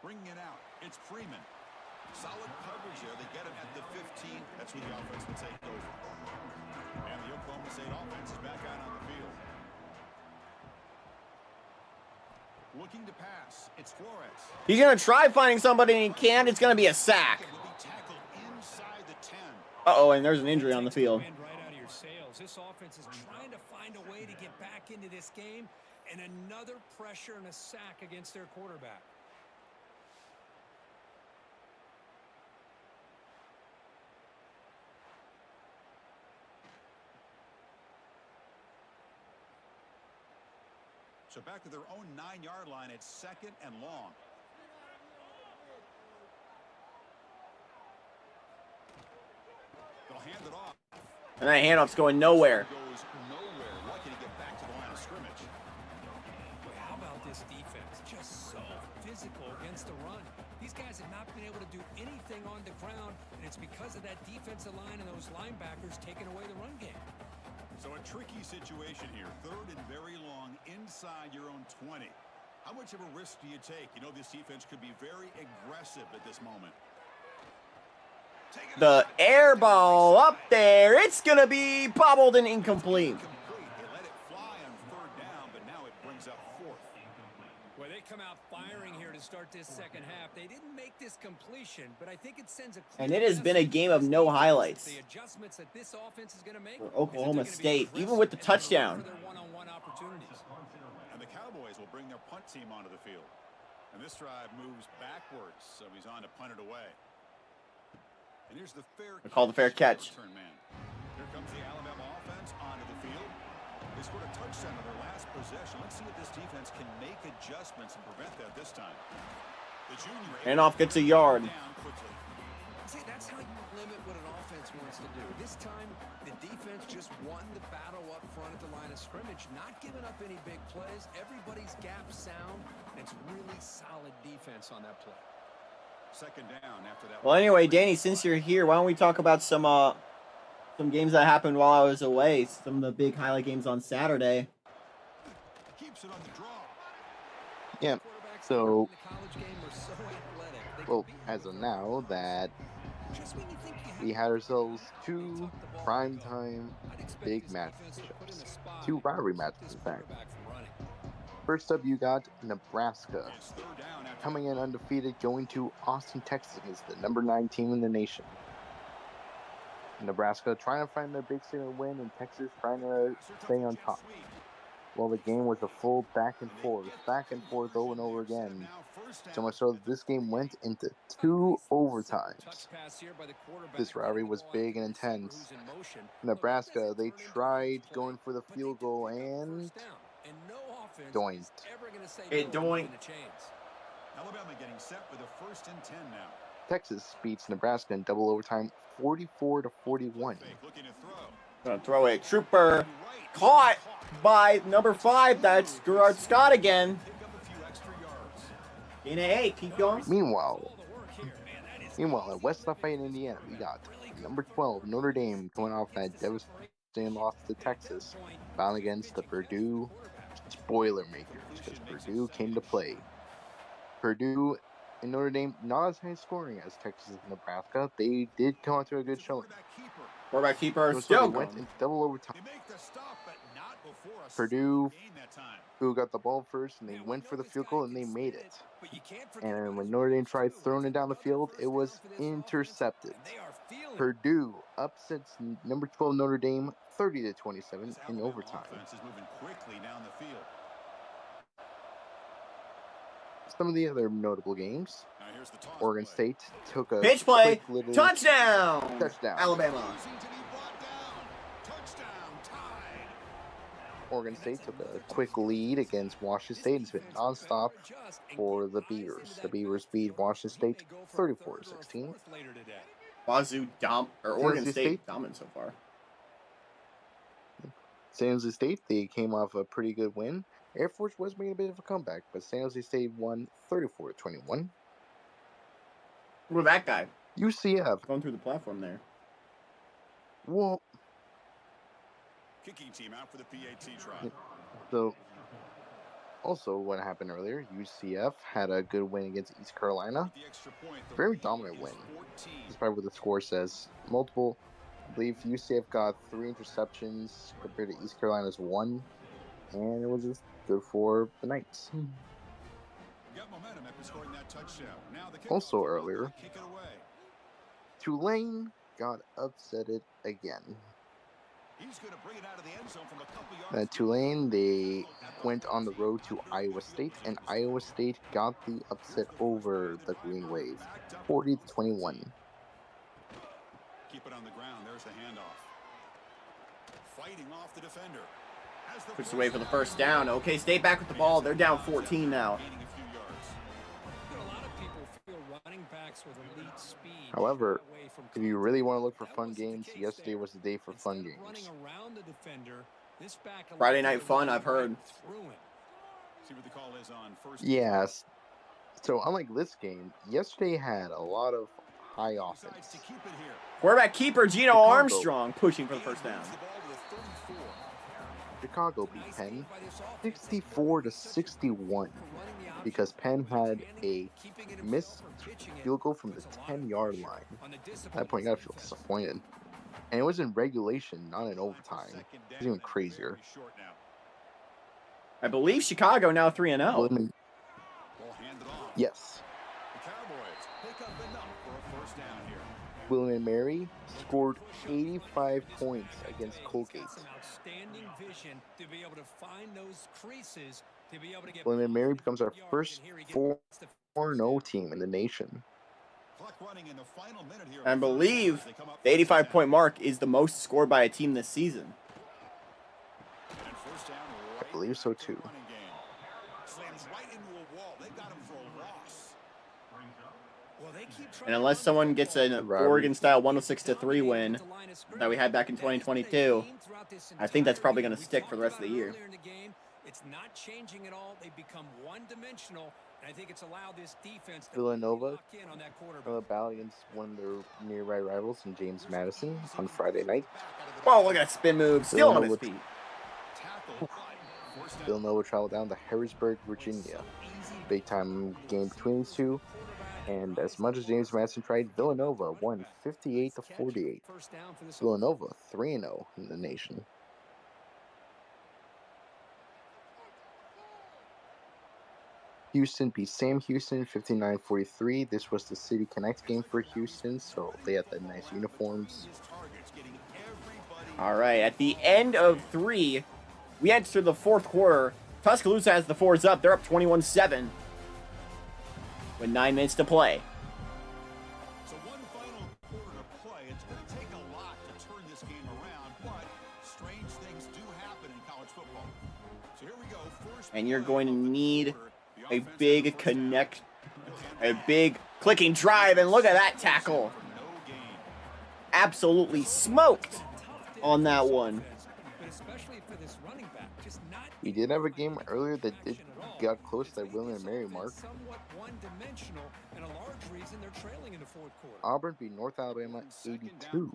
Bringing it out. It's Freeman. Solid coverage there. They get him at the 15. That's where the offense will take over. And the Oklahoma State offense is back out on the field. Looking to pass. It's Flores. He's gonna try finding somebody and he can't. It's gonna be a sack. Will be tackled inside the 10. Uh-oh, and there's an injury on the field. Right out of your sails. This offense is trying to find a way to get back into this game, and another pressure and a sack against their quarterback. So back to their own 9-yard line. It's 2nd and long. They'll hand it off. And that handoff's going nowhere. Goes nowhere. Lucky to get back to the line of scrimmage. Boy, how about this defense? Just so physical against the run. These guys have not been able to do anything on the ground, and it's because of that defensive line and those linebackers taking away the run game. So a tricky situation here. 3rd and very long inside your own 20. How much of a risk do you take? You know this defense could be very aggressive at this moment. The air ball up there. It's going to be bobbled and incomplete. They let it fly on 3rd down, but now it brings up 4th. Well, they come out firing here to start this second half. They didn't make this completion, but I think it sends a clear And it has been a message game to of this no defense. highlights The adjustments that this offense is going to make for is that Oklahoma they're gonna be State, aggressive even with the and they're gonna look touchdown. for their one-on-one opportunities. And the Cowboys will bring their punt team onto the field. And this drive moves backwards, so he's on to punt it away. And here's the fair They call the fair catch. return man. Here comes the Alabama offense onto the field. They scored a touchdown on their last possession. Let's see if this defense can make adjustments and prevent that this time. The junior Handoff gets a yard. down quickly. See, that's how you limit what an offense wants to do. This time, the defense just won the battle up front at the line of scrimmage, not giving up any big plays. Everybody's gap sound, and it's really solid defense on that play. 2nd down after that. Well, anyway, Danny, since you're here, why don't we talk about some games that happened while I was away? Some of the big highlight games on Saturday. Keeps it on the draw. Yeah. Quarterbacks So, in the college game are so athletic. They well, can beat as of you. now, that Just when you think you have we had ourselves 2 primetime I'd expect big this defense to put in a matchups. spot 2 and rivalry keep matches, this in fact. quarterback from running. First up, you got Nebraska. It's 3rd down after Coming in undefeated, going to Austin, Texas against the number 9 team in the nation. Nebraska trying to find their big single win, and Texas trying to stay on top. Well, the game was a full back and forth over and over again. So much so that this game went into 2 overtimes. This rivalry was big and intense. Nebraska, they tried going for the field goal and doinked. It doinked. Alabama getting set for the 1st and 10 now. Texas beats Nebraska in double overtime, 44-41. Fake looking to throw. Gonna throw a trooper. Caught by number 5. That's Gerard Scott again. Pick up a few extra yards. In a keep going. Meanwhile, at West Lafayette, Indiana, we got number 12 Notre Dame coming off that devastating loss to Texas, bound against the Purdue Boilermakers, because Purdue came to play. Purdue and Notre Dame not as high scoring as Texas and Nebraska. They did come out to a good showing. Quarterback keeper So still they went going. into double overtime. They make the stop, but not Purdue, who got the ball first, and they went for the field goal, and they made it. And when Notre Dame tried throwing it down the field, it was intercepted. Purdue upsets number 12 Notre Dame 30-27 in overtime. Some of the other notable games. Oregon State took a pitch play, quick little touchdown, Alabama. Oregon State took a quick lead against Washington State. It's been nonstop for the Beavers. The Beavers beat Washington State 34-16. Oregon State dominant so far. San Jose State, they came off a pretty good win. Air Force was making a bit of a comeback, but San Jose State won 34-21. Look at that guy. UCF. Going through the platform there. Well, kicking team out for the PAT try. So, also what happened earlier, UCF had a good win against East Carolina. Very dominant win, despite what the score says. Multiple, I believe UCF got 3 interceptions compared to East Carolina's 1, and it was just good for the Knights. Also earlier, Tulane got upsetted again. Tulane, they went on the road to Iowa State, and Iowa State got the upset over the Green Wave, 40-21. Keep it on the ground. There's the handoff. Fighting off the defender. Puts away for the first down. Okay, State back with the ball. They're down 14 now. However, if you really want to look for fun games, yesterday was the day for fun games. Friday night fun, I've heard. Yes. So unlike this game, yesterday had a lot of high offense. Quarterback keeper Gino Armstrong pushing for the first down. Chicago beat Penn 64-61 because Penn had a missed field goal from the 10-yard line. At that point, you gotta feel disappointed. And it was in regulation, not in overtime. It's even crazier. I believe Chicago now 3-0. Yes. William & Mary scored 85 points against Colgate. William & Mary becomes our first 4-0 team in the nation. I believe the 85-point mark is the most scored by a team this season. I believe so too. And unless someone gets an Oregon-style 106-3 win that we had back in 2022, I think that's probably going to stick for the rest of the year. It's not changing at all. They become one-dimensional, and I think it's allowed this defense to Villanova lock in on that quarterback. battle against one of their nearby rivals in James Madison on Friday night. Oh, look at that spin move. Still on his feet. Villanova traveled down to Harrisburg, Virginia. Big-time game between these two. And as much as James Madison tried, Villanova won 58-48. Villanova 3-0 in the nation. Houston beat Sam Houston 59-43. This was the City Connect game for Houston, so they had the nice uniforms. All right, at the end of 3, we enter the 4th quarter. Tuscaloosa has the 4s up. They're up 21-7 with 9 minutes to play. So one final quarter to play. It's going to take a lot to turn this game around, but strange things do happen in college football. So here we go. And you're going to need a big clicking drive, and look at that tackle. Absolutely smoked on that one. We did have a game earlier that got close to that William & Mary mark. Auburn beat North Alabama 82-0.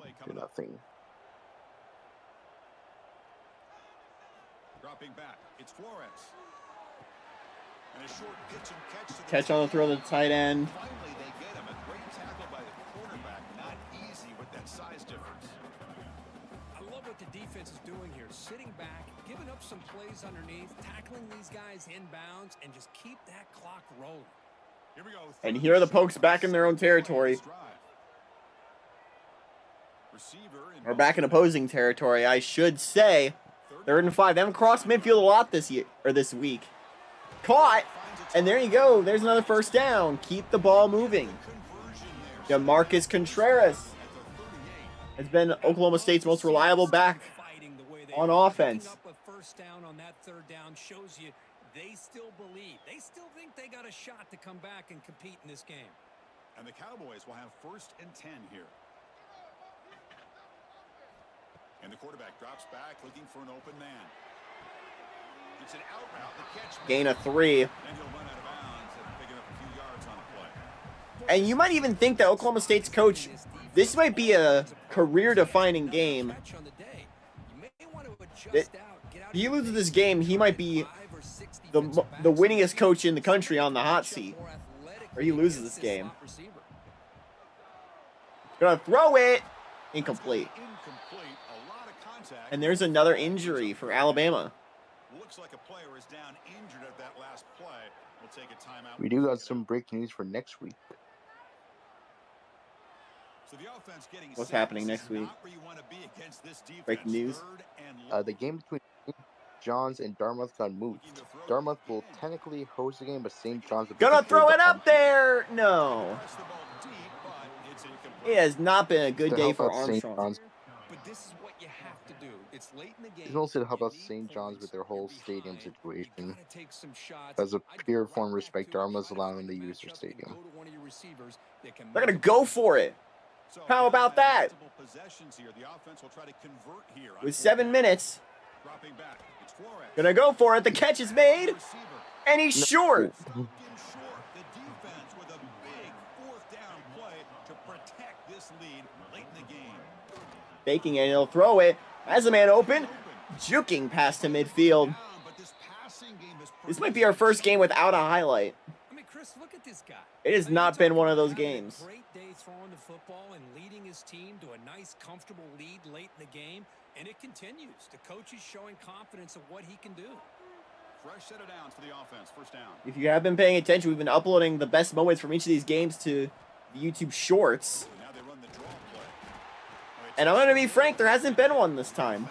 Dropping back, it's Flores. And a short pitch and catch on the throw to the tight end. Finally, they get him. A great tackle by the quarterback. Not easy with that size difference. I love what the defense is doing here, sitting back, giving up downs and just keep that clock rolling. Here we go. And here are the Pokes back in their own territory. Or back in opposing territory, I should say. 3rd and 5. They haven't crossed midfield a lot this week. Caught. And there you go. There's another first down. Keep the ball moving. DeMarcus Contreras has been Oklahoma State's most reliable back on offense. Picking up a first down on that 3rd down shows you they still believe. They still think they got a shot to come back and compete in this game. And the Cowboys will have 1st and 10 here. And the quarterback drops back looking for an open man. It's an out route. The catch Gain of 3. and he'll run out of bounds and picking up a few yards on the play. And you might even think that Oklahoma State's coach, this might be a career-defining game. If he loses this game, he might be the winningest coach in the country on the hot seat. Or he loses this game. Gonna throw it. Incomplete. And there's another injury for Alabama. Looks like a player is down injured at that last play. We'll take a timeout. We do got some breaking news for next week. So the offense getting What's set. happening This next is week? not where you want to be against this defense. Breaking news. 3rd and long. The game between St. John's and Dartmouth got moved. Dartmouth will technically host the game, but St. John's will be Gonna throw considered it the up home team. there. No. Press the ball deep, but it's incomplete. It has not been a good To day help for out St. Armstrong. John's. But this is what you have to do. It's late in the game. It's also to help You out need St. John's points. with their whole You're stadium behind. situation. You gotta take some shots. As a I'd pure go form right of respect, back to it, Dartmouth's try to allowing find them a to use their matchup and stadium. go to one of your receivers that can They're gonna make go it. for it. So How about that? multiple possessions here. The offense will try to convert here on With 4th 7 down. minutes. Dropping back. It's Flores. Gonna go for it. The catch is made. Receiver. And he's short. Stopped him short. The defense with a big 4th down play to protect this lead late in the game. Faking it. He'll throw it. Has a man open. Juking past to midfield. Down, but this passing game is This might be our first game without a highlight. I mean, Chris, look at this guy. It has I mean, not you're been talking one of about those having a games. Great day throwing the football and leading his team to a nice, comfortable lead late in the game, and it continues. The coach is showing confidence of what he can do. fresh set of downs for the offense. 1st down. If you have been paying attention, we've been uploading the best moments from each of these games to the YouTube Shorts. Now they run the draw play. And I'm going to be frank, there hasn't been one this time.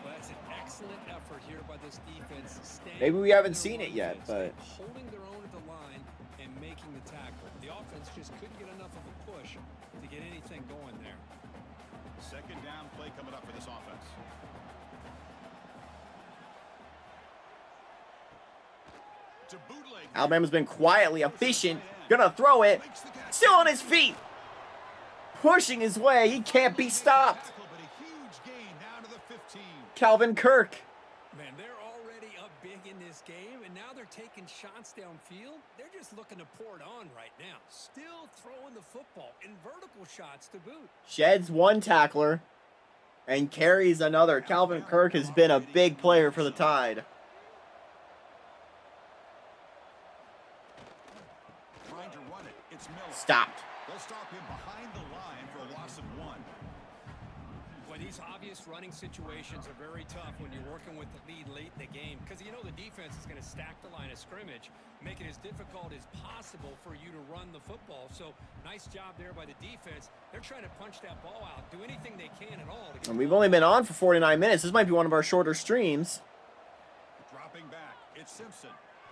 Well, that's an excellent effort here by this defense. Staying Maybe we haven't seen it yet, but holding their own at the line and making the tackle. The offense just couldn't get enough of a push to get anything going there. 2nd down play coming up for this offense. To bootleg. Alabama's been quietly efficient. Gonna throw it. Still on his feet. Pushing his way. He can't be stopped. But a huge gain down to the 15. Calvin Kirk. Man, they're already up big in this game, and now they're taking shots downfield. They're just looking to pour it on right now. Still throwing the football in vertical shots to boot. Sheds one tackler and carries another. Calvin Kirk has been a big player for the Tide. Trying to run it. It's Miller. Stopped. They'll stop him behind the line for a loss of 1. Well, these obvious running situations are very tough when you're working with the lead late in the game because you know the defense is going to stack the line of scrimmage, make it as difficult as possible for you to run the football. So nice job there by the defense. They're trying to punch that ball out, do anything they can at all. To get And we've only been on for 49 minutes. This might be one of our shorter streams. Dropping back. It's Simpson.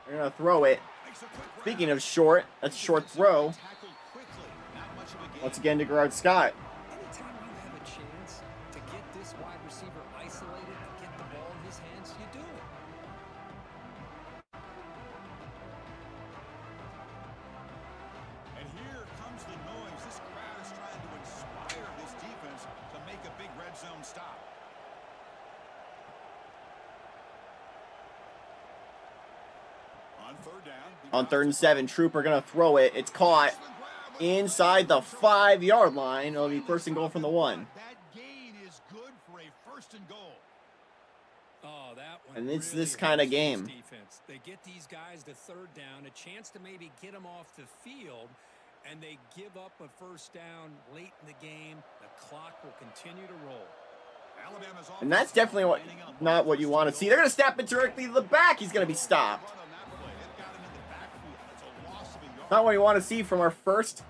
They're going to throw it. Makes a quick Speaking grab. of short, that's a short throw. Tackled quickly. Not much of a gain. Once again to Gerard Scott. Anytime you have a chance to get this wide receiver isolated, to get the ball in his hands, you do it. And here comes the noise. This crowd is trying to inspire this defense to make a big red zone stop. On 3rd down. On 3rd and 7, Trooper going to throw it. It's caught inside the 5-yard line. It'll be 1st and goal from the 1. That gain is good for a 1st and goal. Oh, that one And it's really this kinda hurts game. this defense. They get these guys to 3rd down, a chance to maybe get them off the field, and they give up a 1st down late in the game. The clock will continue to roll. And that's definitely not what you want to see. They're going to snap it directly to the back. He's going to be stopped. Not what you want to see from our first,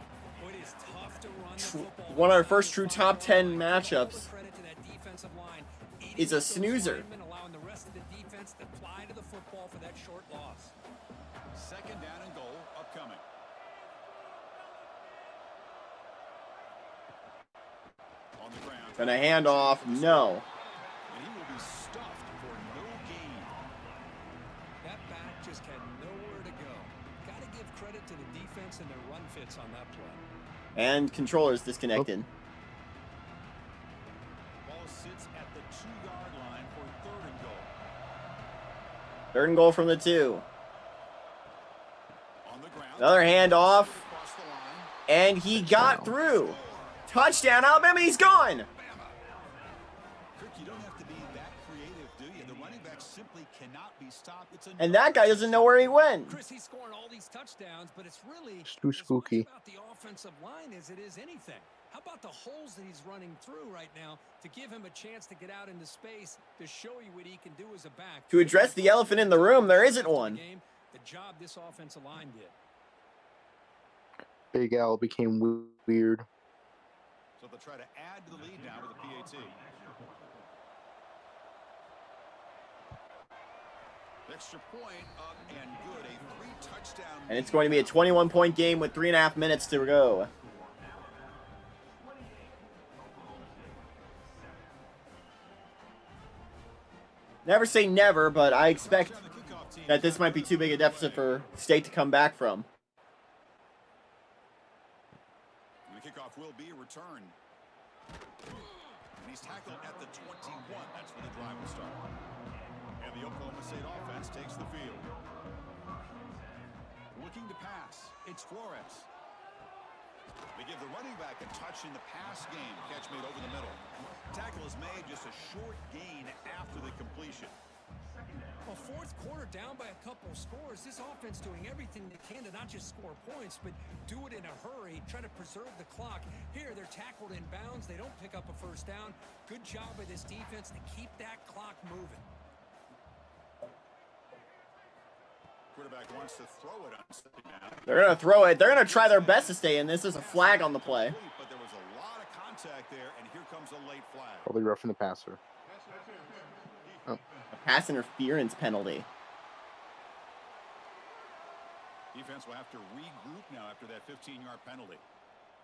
one of our first true top 10 matchups. Is a snoozer. Second down and goal upcoming. On the ground. Gonna hand off. No. And he will be stuffed for no gain. That back just had nowhere to go. Got to give credit to the defense and their run fits on that play. And controller's disconnected. Ball sits at the 2-yard line for third and goal. Third and goal from the 2. On the ground. Another handoff. Across the line. And he got through. Touchdown, Alabama. He's gone. Kirk, you don't have to be that creative, do you? The running back simply cannot be stopped. It's And that guy doesn't know where he went. Chris, he's scoring all these touchdowns, but it's really It's too as much spooky. about the offensive line as it is anything. How about the holes that he's running through right now to give him a chance to get out into space to show you what he can do as a back? To address the elephant in the room, there isn't one. The job this offensive line did. Big Al became weird. So they'll try to add to the lead now with a PAT. Extra point up and good. A 3-touchdown. And it's going to be a 21-point game with 3.5 minutes to go. Never say never, but I expect that this might be too big a deficit for State to come back from. And the kickoff will be returned. And he's tackled at the 21. That's where the drive will start. And the Oklahoma State offense takes the field. Looking to pass. It's Flores. They give the running back a touch in the pass game. Catch made over the middle. Tackle is made, just a short gain after the completion. Well, fourth quarter down by a couple of scores. This offense doing everything they can to not just score points, but do it in a hurry, try to preserve the clock. Here, they're tackled in bounds. They don't pick up a first down. Good job by this defense to keep that clock moving. Quarterback wants to throw it on second down. They're going to throw it. They're going to try their best to stay in this. There's a flag on the play. But there was a lot of contact there, and here comes a late flag. Probably roughing the passer. A pass interference penalty. Defense will have to regroup now after that 15-yard penalty.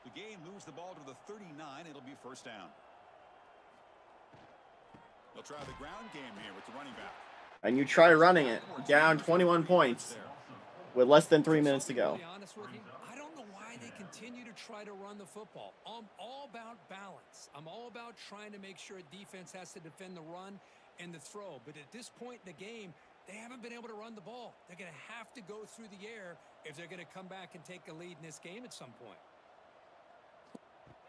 The game moves the ball to the 39. It'll be first down. They'll try the ground game here with the running back. And you try running it. Down 21 points with less than 3 minutes to go. To be honest with you, I don't know why they continue to try to run the football. I'm all about balance. I'm all about trying to make sure a defense has to defend the run and the throw. But at this point in the game, they haven't been able to run the ball. They're going to have to go through the air if they're going to come back and take a lead in this game at some point.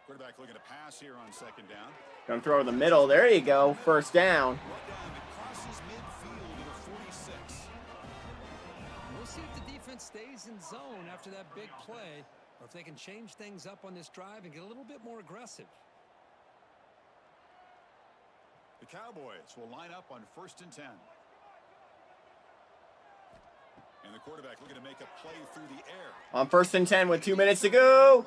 Quarterback looking to pass here on second down. Gonna throw in the middle. There you go. First down. Brought down, it crosses midfield to the 46. We'll see if the defense stays in zone after that big play, or if they can change things up on this drive and get a little bit more aggressive. The Cowboys will line up on 1st and 10. And the quarterback looking to make a play through the air. On 1st and 10 with 2 minutes to go.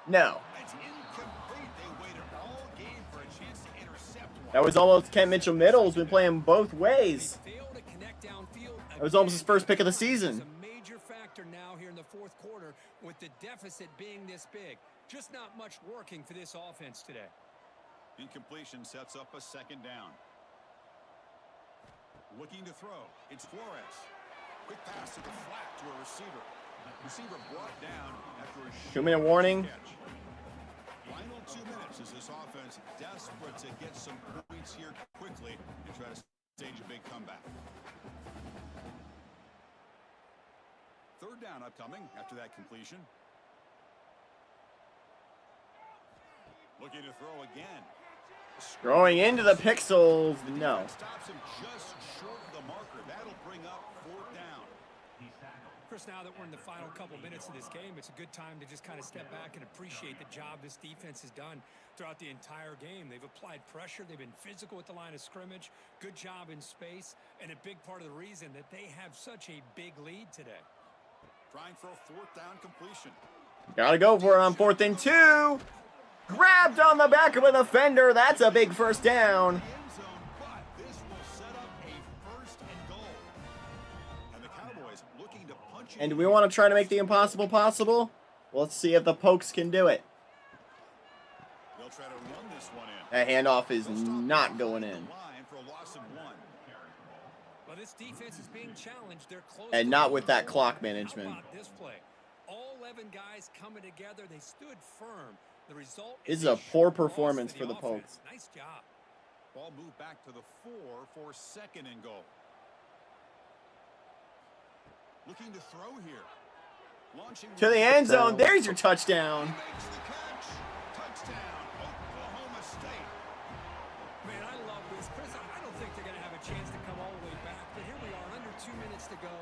No. It's incomplete. They waited all game for a chance to intercept one. That was almost Kent Mitchell Middle's been playing both ways. They failed to connect downfield. That was almost his first pick of the season. It's a major factor now here in the fourth quarter with the deficit being this big. Just not much working for this offense today. Incompletion sets up a second down. Looking to throw. It's Flores. Quick pass to the flat to a receiver. Receiver brought down after a 2-minute warning. catch. Final 2 minutes as this offense desperate to get some points here quickly and try to stage a big comeback. Third down upcoming after that completion. Looking to throw again. Throwing into the pixels. No. Stops him just short of the marker. That'll bring up fourth down. Chris, now that we're in the final couple minutes of this game, it's a good time to just kind of step back and appreciate the job this defense has done throughout the entire game. They've applied pressure. They've been physical at the line of scrimmage. Good job in space, and a big part of the reason that they have such a big lead today. Trying for a fourth down completion. Gotta go for it on 4th and 2. Grabbed on the back of a defender. That's a big first down. And do we want to try to make the impossible possible? Let's see if the Pokes can do it. They'll try to run this one in. That handoff is not going in. Well, this defense is being challenged. They're close And not with that clock management. How about this play? All 11 guys coming together. They stood firm. The result This is a poor performance for the Pokes. Nice job. Ball moved back to the 4 for 2nd and goal. Looking to throw here. Launching To the end zone. There's your touchdown. makes the catch. Touchdown, Oklahoma State. Man, I love this. Chris, I don't think they're going to have a chance to come all the way back. But here we are, under 2 minutes to go,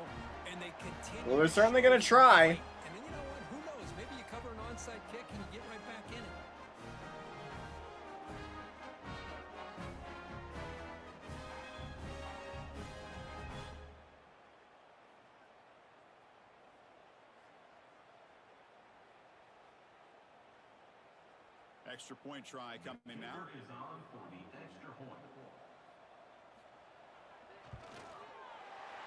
and they continue. Well, they're certainly going to try. And then, you know what? Who knows? Maybe you cover an onside kick and you get right back in it. Extra point try coming now.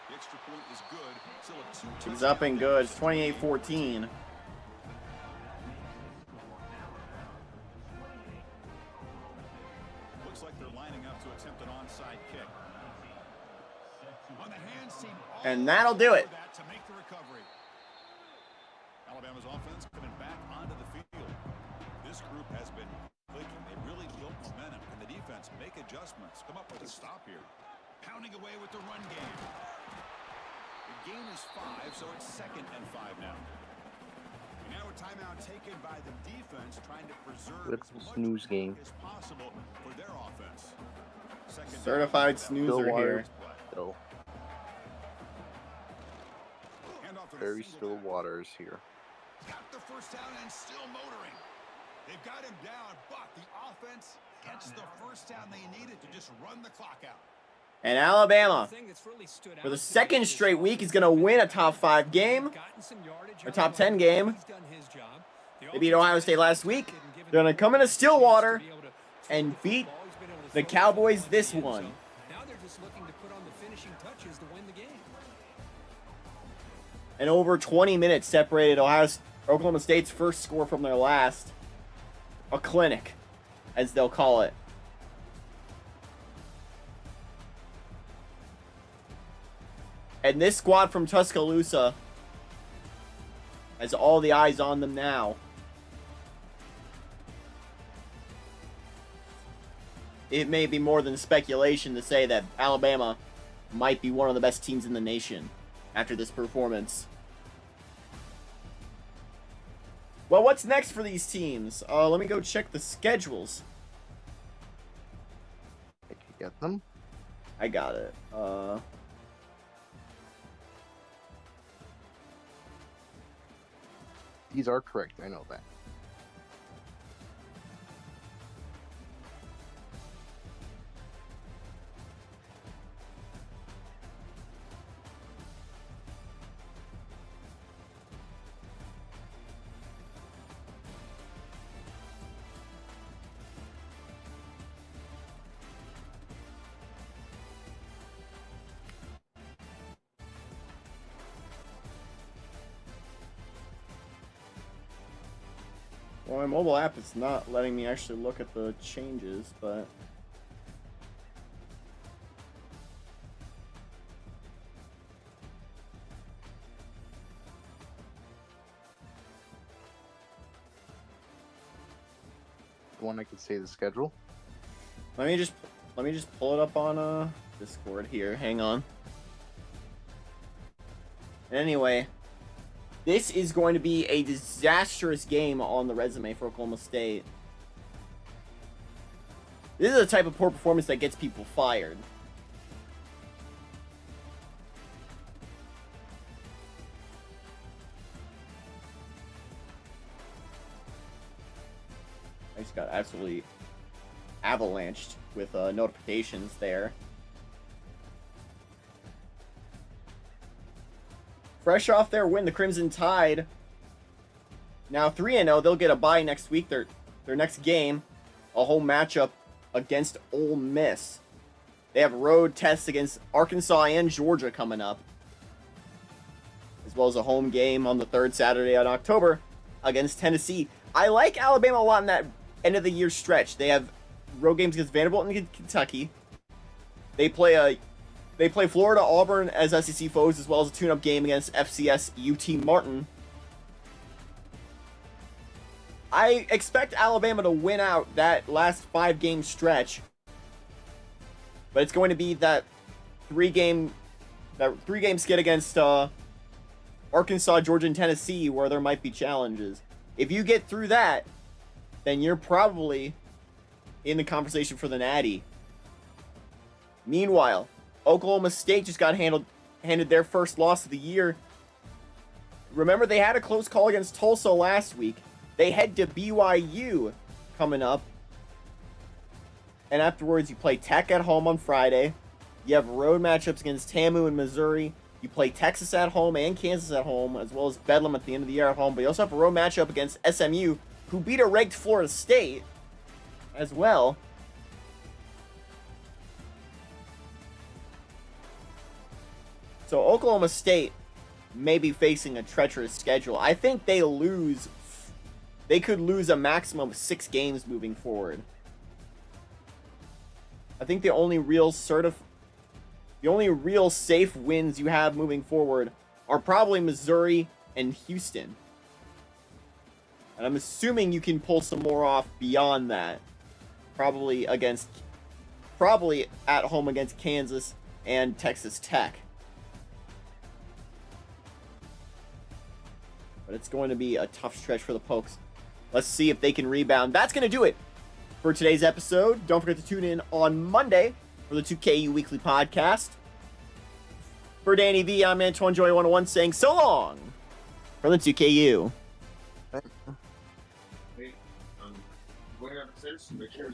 The extra point is good. Still a 2 He's up and good. It's 28-14. Looks like they're lining up to attempt an onside kick. On the hands team. And that'll do it. That to make the recovery. Alabama's offense coming back onto the field. This group has been clicking. They really built momentum. And the defense make adjustments. Come up with a stop here. Pounding away with the run game. The game is 5, so it's 2nd and 5 now. And now a timeout taken by the defense, trying to preserve It's as a much snooze game. as possible for their offense. Second Certified down. snoozer here. Still, Handoff to the very single still back. waters here. Got the first down and still motoring. They've got him down, but the offense gets the first down they needed to just run the clock out. And Alabama, The thing that's really stood for out the to me second is straight week, is going to win a top 5 game. gotten some yardage Or on top the 10 line. game. He's done his job. The They beat offense Ohio has State last week. been given They're going to come into a chance Stillwater to be able to and throw the beat football. He's been able to the throw Cowboys football this in the end one. zone. Now they're just looking to put on the finishing touches to win the game. And over 20 minutes separated Oklahoma State's first score from their last. A clinic, as they'll call it. And this squad from Tuscaloosa has all the eyes on them now. It may be more than speculation to say that Alabama might be one of the best teams in the nation after this performance. Well, what's next for these teams? Let me go check the schedules. I can get them. I got it. These are correct. I know that. Well, my mobile app is not letting me actually look at the changes, but... One I could say the schedule. Let me just pull it up on Discord here. Hang on. Anyway, this is going to be a disastrous game on the resume for Oklahoma State. This is the type of poor performance that gets people fired. I just got absolutely avalanched with notifications there. Fresh off their win, the Crimson Tide now 3-0. They'll get a bye next week. Their next game, a home matchup against Ole Miss. They have road tests against Arkansas and Georgia coming up, as well as a home game on the third Saturday in October against Tennessee. I like Alabama a lot in that end of the year stretch. They have road games against Vanderbilt and Kentucky. They play Florida, Auburn as SEC foes, as well as a tune-up game against FCS UT Martin. I expect Alabama to win out that last 5-game stretch, but it's going to be that three-game skid against Arkansas, Georgia, and Tennessee where there might be challenges. If you get through that, then you're probably in the conversation for the Natty. Meanwhile, Oklahoma State just got handed their first loss of the year. Remember, they had a close call against Tulsa last week. They head to BYU coming up. And afterwards, you play Tech at home on Friday. You have road matchups against TAMU and Missouri. You play Texas at home and Kansas at home, as well as Bedlam at the end of the year at home. But you also have a road matchup against SMU, who beat a ranked Florida State as well. So Oklahoma State may be facing a treacherous schedule. I think they could lose a maximum of 6 games moving forward. I think the only real safe wins you have moving forward are probably Missouri and Houston. And I'm assuming you can pull some more off beyond that. Probably at home against Kansas and Texas Tech. But it's going to be a tough stretch for the Pokes. Let's see if they can rebound. That's going to do it for today's episode. Don't forget to tune in on Monday for the 2KU Weekly Podcast. For Danny V, I'm Antoine Joy 101 saying so long from the 2KU. Wait, going upstairs, make sure